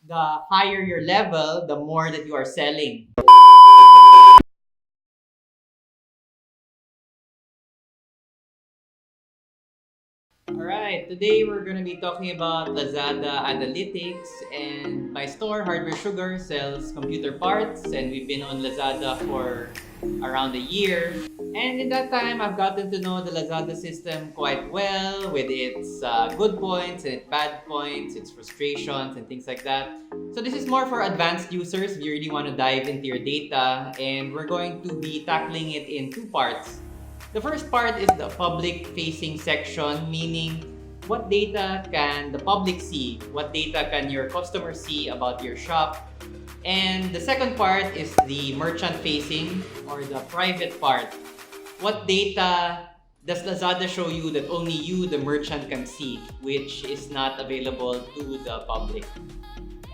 the higher your level, the more that you are selling. Alright, today we're going to be talking about Lazada Analytics, and my store, Hardware Sugar, sells computer parts, and we've been on Lazada for around a year. And in that time, I've gotten to know the Lazada system quite well, with its good points and its bad points, its frustrations and things like that. So this is more for advanced users if you really want to dive into your data, and we're going to be tackling it in two parts. The first part is the public facing section, meaning what data can the public see? What data can your customers see about your shop? And the second part is the merchant facing, or the private part. What data does Lazada show you that only you, the merchant, can see, which is not available to the public?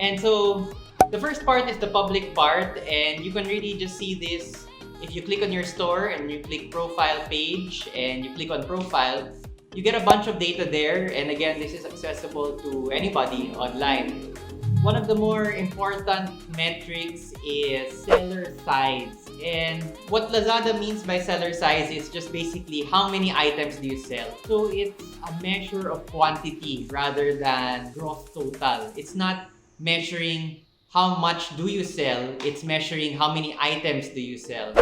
And so the first part is the public part, and you can really just see this if you click on your store and you click profile page and you click on profile. You get a bunch of data there, and again, this is accessible to anybody online. One of the more important metrics is seller size. And what Lazada means by seller size is just basically how many items do you sell. So it's a measure of quantity rather than gross total. It's not measuring how much do you sell, it's measuring how many items do you sell.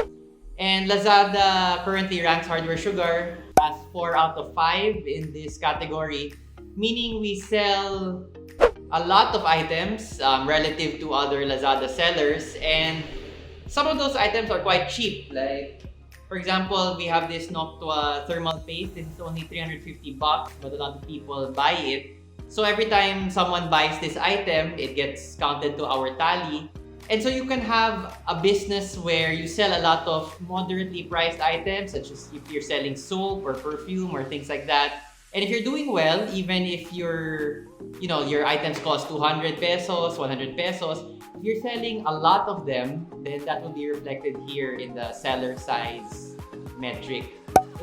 And Lazada currently ranks Hardware Sugar as 4 out of 5 in this category, meaning we sell a lot of items relative to other Lazada sellers, and some of those items are quite cheap. Like, for example, we have this Noctua thermal paste. This is only 350 bucks, but a lot of people buy it. So every time someone buys this item, it gets counted to our tally. And so you can have a business where you sell a lot of moderately priced items, such as if you're selling soap or perfume or things like that. And if you're doing well, even if your items cost 200 pesos, 100 pesos, if you're selling a lot of them, then that will be reflected here in the seller size metric.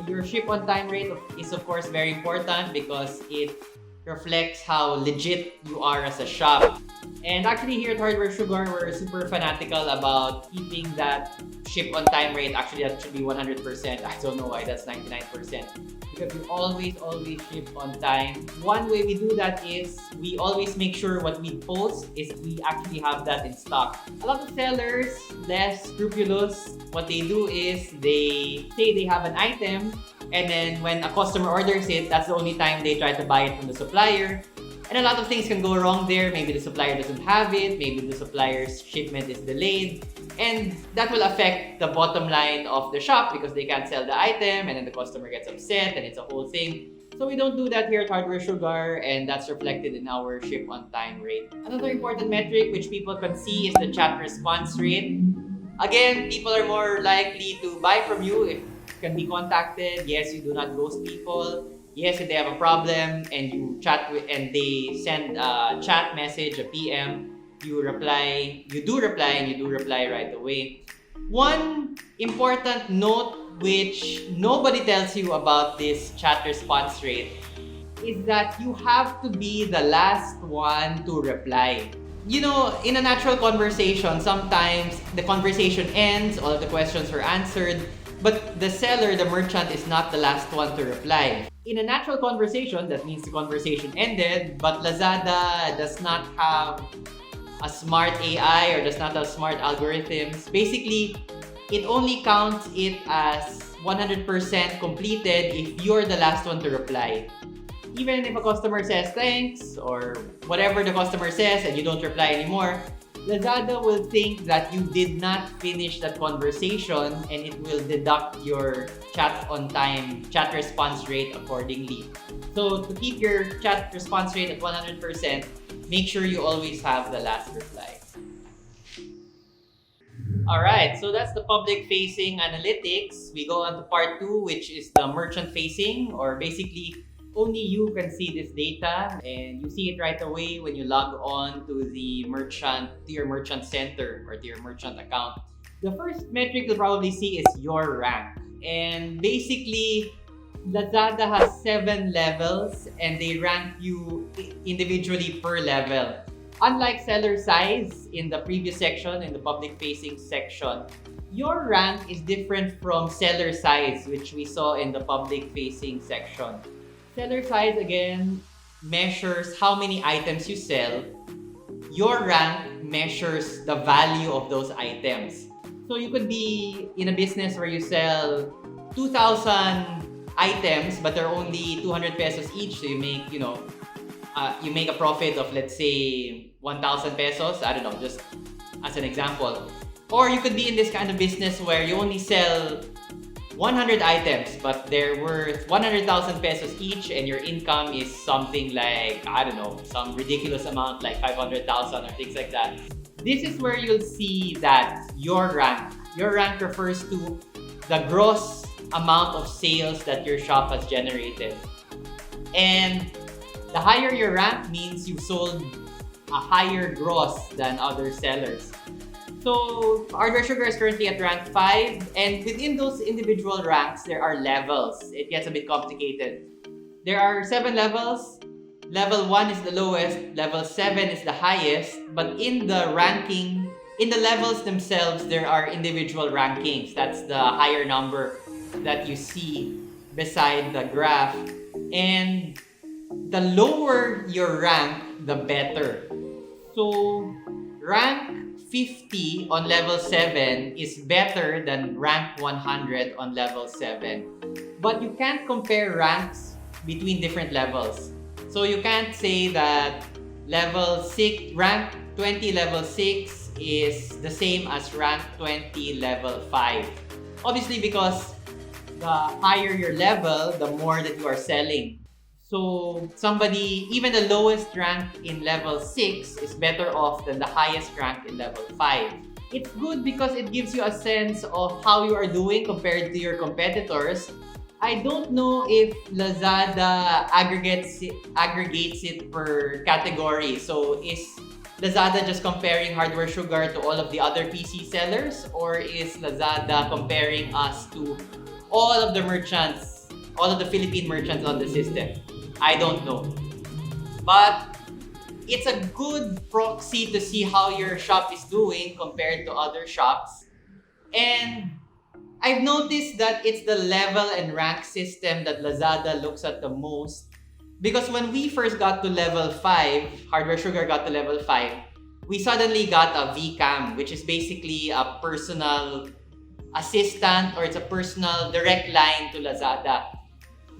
Your ship on time rate is of course very important because it reflects how legit you are as a shop. And actually here at Hardware Sugar, we're super fanatical about keeping that ship on time rate. Actually, that should be 100%. I don't know why that's 99%. Because we always ship on time. One way we do that is we always make sure what we post is we actually have that in stock. A lot of sellers, less scrupulous, what they do is they say they have an item, and then when a customer orders it, that's the only time they try to buy it from the supplier. And a lot of things can go wrong there. Maybe the supplier doesn't have it. Maybe the supplier's shipment is delayed. And that will affect the bottom line of the shop because they can't sell the item, and then the customer gets upset and it's a whole thing. So we don't do that here at Hardware Sugar, and that's reflected in our ship on time rate. Another important metric which people can see is the chat response rate. Again, people are more likely to buy from you if you can be contacted. Yes, you do not ghost people. Yes, if they have a problem and you chat with and they send a chat message, a PM, you reply, you do reply right away. One important note which nobody tells you about this chat response rate is that you have to be the last one to reply. You know, in a natural conversation, sometimes the conversation ends, all of the questions are answered, but the seller, the merchant, is not the last one to reply. In a natural conversation, that means the conversation ended, but Lazada does not have a smart AI or does not have smart algorithms. Basically, it only counts it as 100% completed if you're the last one to reply. Even if a customer says thanks or whatever the customer says and you don't reply anymore, Lazada will think that you did not finish that conversation, and it will deduct your chat on time, chat response rate accordingly. So to keep your chat response rate at 100%, make sure you always have the last reply. Alright, so that's the public facing analytics. We go on to part 2, which is the merchant facing, or basically only you can see this data, and you see it right away when you log on to your merchant center or to your merchant account. The first metric you'll probably see is your rank. And basically, Lazada has 7 levels and they rank you individually per level. Unlike seller size in the previous section, in the public facing section, your rank is different from seller size, which we saw in the public facing section. Seller size again measures how many items you sell. Your rank measures the value of those items. So you could be in a business where you sell 2,000 items, but they're only 200 pesos each. So you make, you make a profit of, let's say, 1,000 pesos. I don't know, just as an example. Or you could be in this kind of business where you only sell 100 items, but they're worth 100,000 pesos each, and your income is something like, I don't know, some ridiculous amount like 500,000 or things like that. This is where you'll see that your rank refers to the gross amount of sales that your shop has generated. And the higher your rank means you've sold a higher gross than other sellers. So Hardware Sugar is currently at rank 5, and within those individual ranks, there are levels. It gets a bit complicated. There are 7 levels. Level 1 is the lowest, level 7 is the highest, but in the ranking, in the levels themselves, there are individual rankings. That's the higher number that you see beside the graph. And the lower your rank, the better. So rank 50 on level 7 is better than rank 100 on level 7. But you can't compare ranks between different levels. So you can't say that level 6, rank 20 level 6 is the same as rank 20 level 5. Obviously, because the higher your level, the more that you are selling. So somebody, even the lowest rank in level 6 is better off than the highest rank in level 5. It's good because it gives you a sense of how you are doing compared to your competitors. I don't know if Lazada aggregates it per category. So is Lazada just comparing Hardware Sugar to all of the other PC sellers? Or is Lazada comparing us to all of the merchants, all of the Philippine merchants on the system? I don't know. But it's a good proxy to see how your shop is doing compared to other shops. And I've noticed that it's the level and rank system that Lazada looks at the most. Because when we first got to level 5, Hardware Sugar got to level 5, we suddenly got a VKAM, which is basically a personal assistant, or it's a personal direct line to Lazada.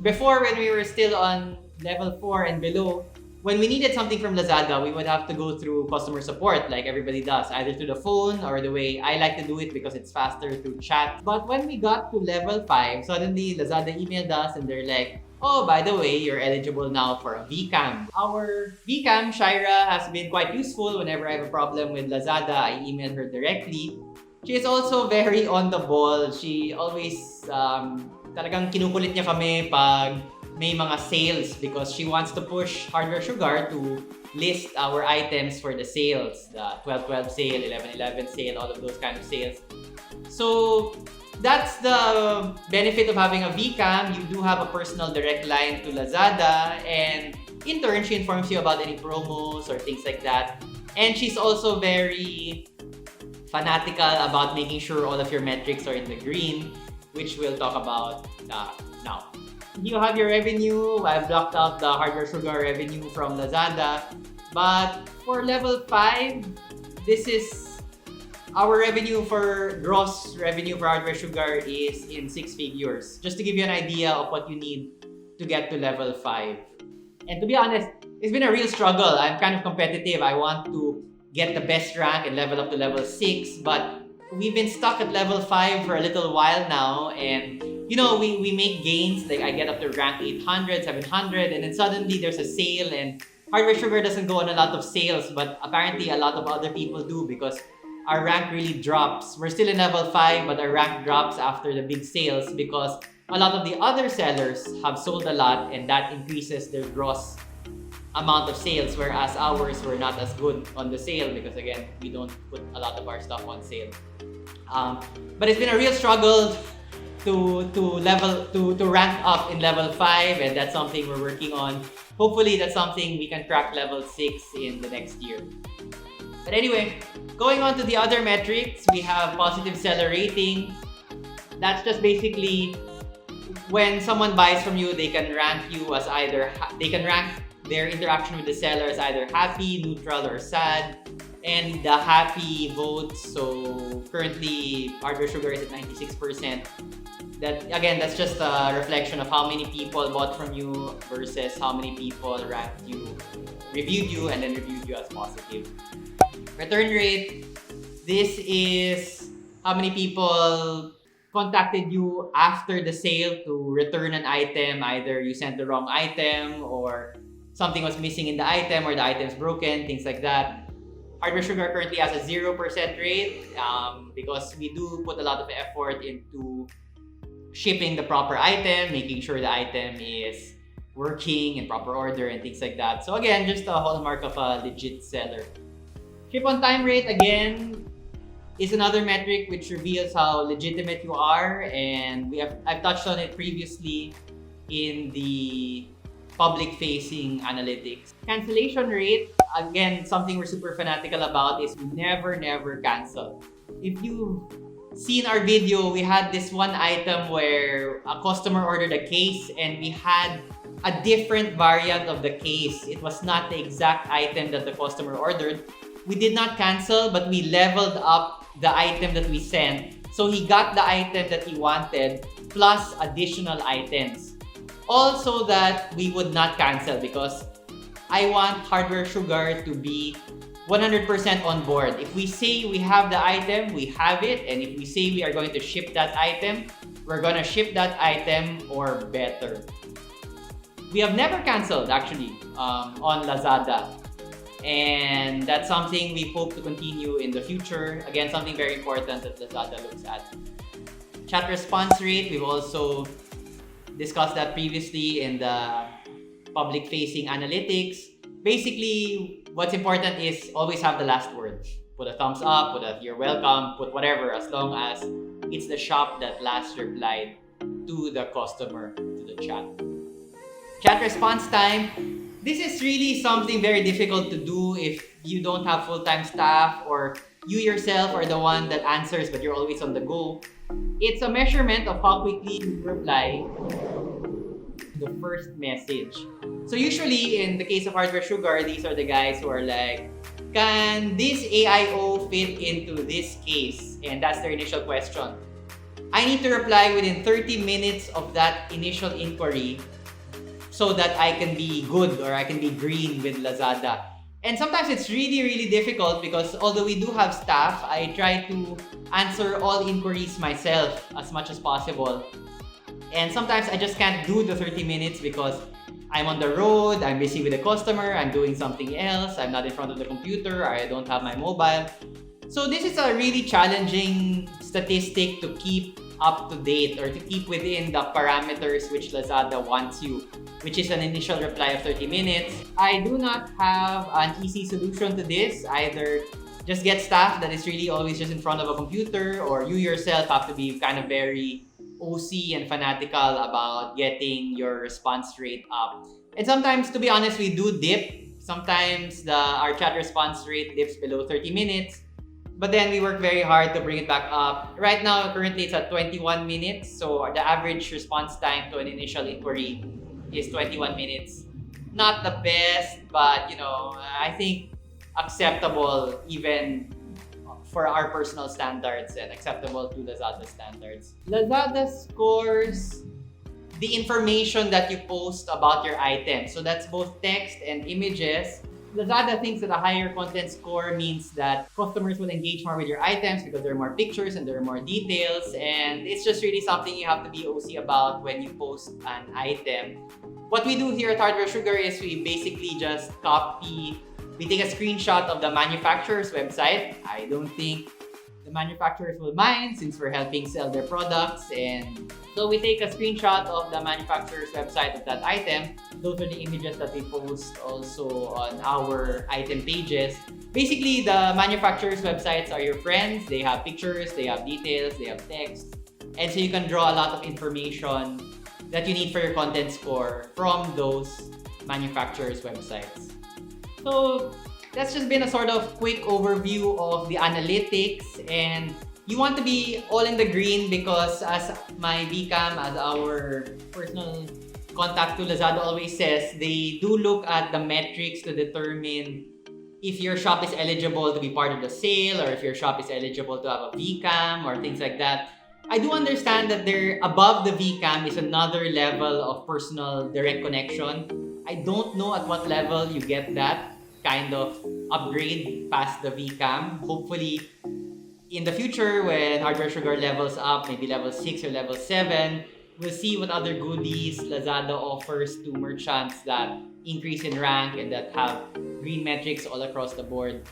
Before, when we were still on level 4 and below, when we needed something from Lazada, we would have to go through customer support like everybody does, either through the phone or the way I like to do it because it's faster through chat. But when we got to level 5, suddenly Lazada emailed us and they're like, oh, by the way, you're eligible now for a VKAM. Our VKAM, Shaira, has been quite useful. Whenever I have a problem with Lazada, I email her directly. She is also very on the ball. She always, talagang kinukulit niya kami pag may mga sales because she wants to push Hardware Sugar to list our items for the sales, the 12/12 sale, 11/11 sale, all of those kind of sales. So that's the benefit of having a VKAM. You do have a personal direct line to Lazada, and in turn, she informs you about any promos or things like that. And she's also very fanatical about making sure all of your metrics are in the green, which we'll talk about now. You have your revenue. I've blocked out the Hardware Sugar revenue from Lazada. But for level 5, this is our revenue for gross revenue for Hardware Sugar is in 6 figures. Just to give you an idea of what you need to get to level 5. And to be honest, it's been a real struggle. I'm kind of competitive. I want to get the best rank and level up to level 6. But we've been stuck at level 5 for a little while now. And we make gains, like I get up to rank 800, 700, and then suddenly there's a sale, and Hardware Sugar doesn't go on a lot of sales, but apparently a lot of other people do because our rank really drops. We're still in level 5, but our rank drops after the big sales because a lot of the other sellers have sold a lot, and that increases their gross amount of sales, whereas ours were not as good on the sale because, again, we don't put a lot of our stuff on sale. But it's been a real struggle to rank up in level 5, and that's something we're working on. Hopefully that's something we can crack level 6 in the next year. But anyway, going on to the other metrics, we have positive seller rating. That's just basically when someone buys from you, they can rank you as they can rank their interaction with the seller as either happy, neutral, or sad. And the happy votes, so currently Hardware Sugar is at 96%. That again, that's just a reflection of how many people bought from you versus how many people ranked you, reviewed you, and then reviewed you as positive. Return rate, this is how many people contacted you after the sale to return an item. Either you sent the wrong item, or something was missing in the item, or the item's broken, things like that. Hardware Sugar currently has a 0% rate because we do put a lot of effort into shipping the proper item, making sure the item is working in proper order and things like that. So again, just a hallmark of a legit seller. Ship on time rate, again, is another metric which reveals how legitimate you are, and I've touched on it previously in the public-facing analytics. Cancellation rate, again, something we're super fanatical about is we never cancel. If you've seen our video, we had this one item where a customer ordered a case and we had a different variant of the case. It was not the exact item that the customer ordered. We did not cancel, but we leveled up the item that we sent. So he got the item that he wanted plus additional items. All so that we would not cancel, because I want Hardware Sugar to be 100% on board. If we say we have the item, we have it. And if we say we are going to ship that item, we're going to ship that item or better. We have never canceled actually on Lazada. And that's something we hope to continue in the future. Again, something very important that Lazada looks at. Chat response rate, we've also discussed that previously in the public-facing analytics. Basically, what's important is always have the last word. Put a thumbs up, put a you're welcome, put whatever, as long as it's the shop that last replied to the customer, to the chat. Chat response time. This is really something very difficult to do if you don't have full-time staff, or you yourself are the one that answers but you're always on the go. It's a measurement of how quickly you reply to the first message. So usually in the case of Hardware Sugar, these are the guys who are like, can this AIO fit into this case? And that's their initial question. I need to reply within 30 minutes of that initial inquiry so that I can be good, or I can be green with Lazada. And sometimes it's really difficult because although we do have staff, I try to answer all inquiries myself as much as possible. And sometimes I just can't do the 30 minutes because I'm on the road, I'm busy with a customer, I'm doing something else, I'm not in front of the computer, I don't have my mobile. So this is a really challenging statistic to keep up to date, or to keep within the parameters which Lazada wants you, which is an initial reply of 30 minutes. I do not have an easy solution to this. Either just get staff that is really always just in front of a computer, or you yourself have to be kind of very OC and fanatical about getting your response rate up. And sometimes, to be honest, we do dip. Sometimes our chat response rate dips below 30 minutes. But then we work very hard to bring it back up. Right now, currently it's at 21 minutes. So the average response time to an initial inquiry is 21 minutes. Not the best, but I think acceptable even for our personal standards, and acceptable to Lazada standards. Lazada scores the information that you post about your item. So that's both text and images. Lazada thinks that a higher content score means that customers will engage more with your items because there are more pictures and there are more details, and it's just really something you have to be OC about when you post an item. What we do here at Hardware Sugar is we basically just we take a screenshot of the manufacturer's website. I don't think the manufacturers will mind since we're helping sell their products, and so we take a screenshot of the manufacturer's website of that item. Those are the images that we post also on our item pages. Basically, the manufacturer's websites are your friends. They have pictures, they have details, they have text. And so you can draw a lot of information that you need for your content score from those manufacturers' websites. So that's just been a sort of quick overview of the analytics, and you want to be all in the green because as my VKAM, as our personal contact to Lazada always says, they do look at the metrics to determine if your shop is eligible to be part of the sale or if your shop is eligible to have a VKAM or things like that. I do understand that there above the VKAM is another level of personal direct connection. I don't know at what level you get that kind of upgrade past the VKAM. Hopefully, in the future, when Hardware Sugar levels up, maybe level 6 or level 7, we'll see what other goodies Lazada offers to merchants that increase in rank and that have green metrics all across the board.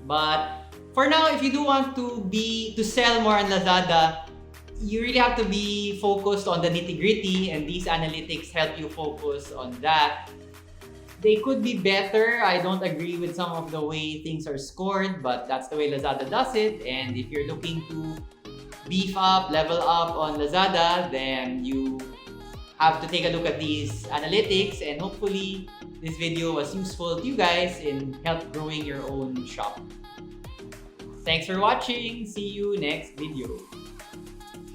But for now, if you do want to sell more on Lazada, you really have to be focused on the nitty-gritty, and these analytics help you focus on that. They could be better. I don't agree with some of the way things are scored, but that's the way Lazada does it. And if you're looking to beef up, level up on Lazada, then you have to take a look at these analytics, and hopefully this video was useful to you guys in help growing your own shop. Thanks for watching. See you next video.